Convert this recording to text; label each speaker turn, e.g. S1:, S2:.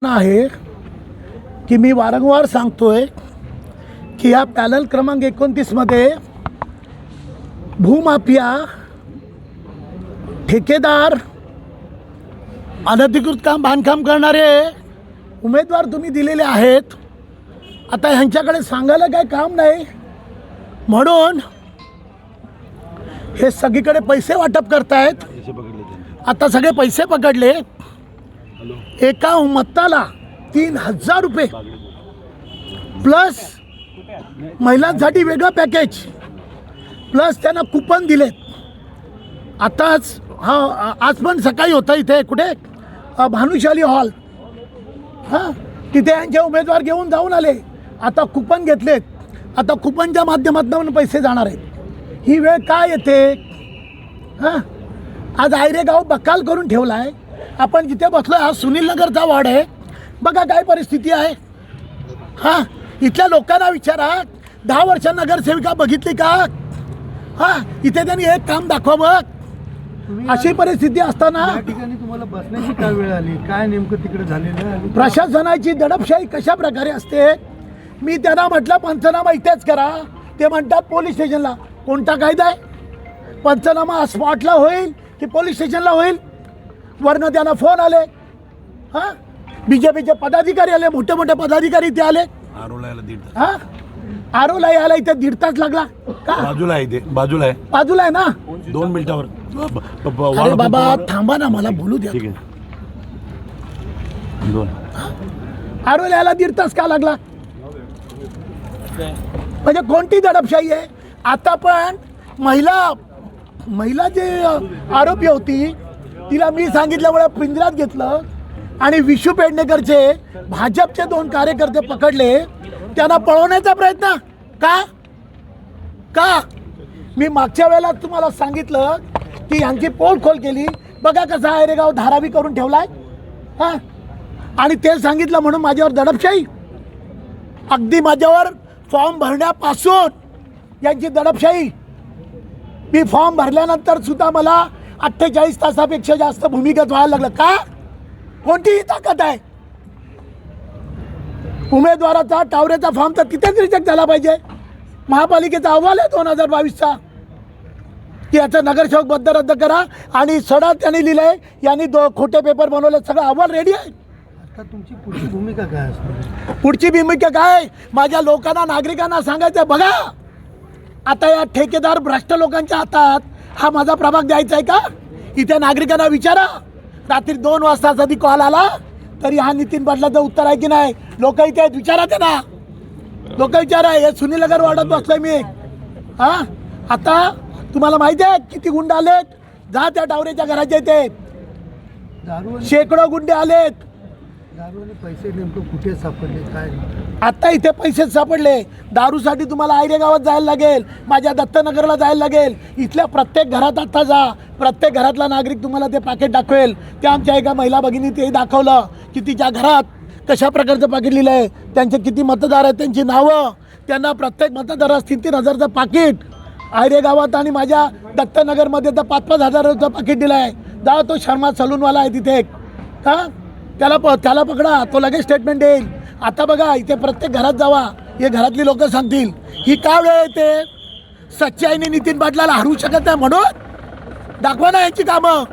S1: आहे की मी वारंवार सांगतोय की या पॅनल क्रमांक 29 मध्ये भूमाफिया, ठेकेदार, अनधिकृत काम बांधकाम करणारे उमेदवार तुम्ही दिलेले आहेत. आता ह्यांच्याकडे सांगायला काही काम नाही म्हणून हे सगळीकडे पैसे वाटप करतायत. आता सगळे पैसे पकडले. एका मताला 3000 रुपये प्लस महिलांसाठी वेगळं पॅकेज प्लस त्यांना कुपन दिलेत. आताच आज पण सकाळी होता इथे कुठे भानुशाली हॉल, तिथे यांचे उमेदवार घेऊन जाऊन आले. आता कुपन घेतलेत. आता कुपनच्या माध्यमातून पैसे जाणार आहेत. ही वेळ काय येते? आज आयरेगाव बकाल करून ठेवला आहे. आपण जिथे बसलो हा सुनील नगरचा वार्ड आहे. बघा काय परिस्थिती आहे. इथल्या लोकांना विचारा, 10 वर्ष नगरसेविका बघितली का? इथे त्यांनी एक काम दाखवावं. अशी परिस्थिती असताना
S2: या ठिकाणी तुम्हाला बसण्याची काय वेळ आली? काय नेमकं तिकडे झालेलं आहे?
S1: प्रशासनाची दडपशाही कशा प्रकारे असते? मी त्यांना म्हटलं पंचनामा इथेच करा. ते म्हणतात पोलीस स्टेशनला. कोणता कायदा आहे? पंचनामा स्पॉटला होईल की पोलीस स्टेशनला होईल? वरनं त्यांना फोन आले. बीजेपीचे पदाधिकारी आले, मोठे मोठे पदाधिकारी ते आले. आरोला यायला इथे 1.5 तास लागला का?
S3: बाजूला आहे ते, बाजूला
S1: आहे ना.
S3: 2 मिनिटावर.
S1: अरे बाबा थांबा ना, मला बोलू द्या.
S3: ठीक आहे.
S1: आरोला यायला 1.5 तास का लागला? म्हणजे कोणती दडपशाही आहे? आता पण महिला जे आरोपी होती तिला मी सांगितल्यामुळे पिंजऱ्यात घेतलं आणि विशू पेडणेकरचे भाजपचे 2 कार्यकर्ते पकडले. त्यांना पळवण्याचा प्रयत्न का? मी मागच्या वेळेला तुम्हाला सांगितलं की यांची पोलखोल केली. बघा कसा आयरेगाव धारावी करून ठेवलाय. आणि ते सांगितलं म्हणून माझ्यावर दडपशाही. अगदी माझ्यावर फॉर्म भरण्यापासून यांची दडपशाही. मी फॉर्म भरल्यानंतर सुद्धा मला 48 तासापेक्षा जास्त भूमिगत व्हायला लागलं का? कोणतीही ताकद आहे? उमेदवाराचा टावरेचा फॉर्म तर तिथेच रिजेक्ट झाला पाहिजे. महापालिकेचा अहवाल आहे 2022चा की याचा नगरसेवक बद्द रद्द करा. आणि सडा त्यांनी लिहिलंय, यांनी खोटे पेपर बनवले. सगळं अहवाल रेडी आहे.
S2: आता तुमची पुढची भूमिका काय असणार?
S1: पुढची भूमिका काय? माझ्या लोकांना, नागरिकांना सांगायचं, बघा आता या ठेकेदार भ्रष्ट लोकांच्या हातात हा माझा प्रभाग द्यायचा आहे का? इथे नागरिकांना विचारा. रात्री 2 वाजता जरी कॉल आला तरी हा नितीन पाटलाचं उत्तर आहे की नाही? लोक इथे आहेत, विचारा ते ना. लोक विचारा. हे सुनील नगर वाढत बसलोय मी. आता तुम्हाला माहिती आहे किती गुंड आलेत? जा त्या टावरेच्या घराच्या इथे शेकडो गुंडे आलेत.
S2: दारूने पैसे नेमकं कुठे सापडले काय?
S1: आता इथे पैसेच सापडले. दारूसाठी तुम्हाला आयरे गावात जायला लागेल, माझ्या दत्तनगरला जायला लागेल. इथल्या प्रत्येक घरात आता जा. प्रत्येक घरातला नागरिक तुम्हाला ते पाकिट दाखवेल. त्या आमच्या एका महिला भगिनी ते दाखवलं की तिच्या घरात कशा प्रकारचं पाकिट लिहिलं आहे, त्यांचे किती मतदार आहेत, त्यांची नावं. त्यांना प्रत्येक मतदारास 3-3 हजारचं पाकिट आयरे गावात आणि माझ्या दत्तनगरमध्ये तर 5-5 हजाराचं पाकिट दिलं आहे. जा, तो शर्मा सलूनवाला आहे तिथे त्याला पकडा, तो लगेच स्टेटमेंट देईल. आता बघा इथे प्रत्येक घरात जावा, हे घरातली लोक सांगतील. ही का वेळ येते? सच्चाईने नितीन पाटलाला हरवू शकत नाही म्हणून दाखवा ना यांची कामं.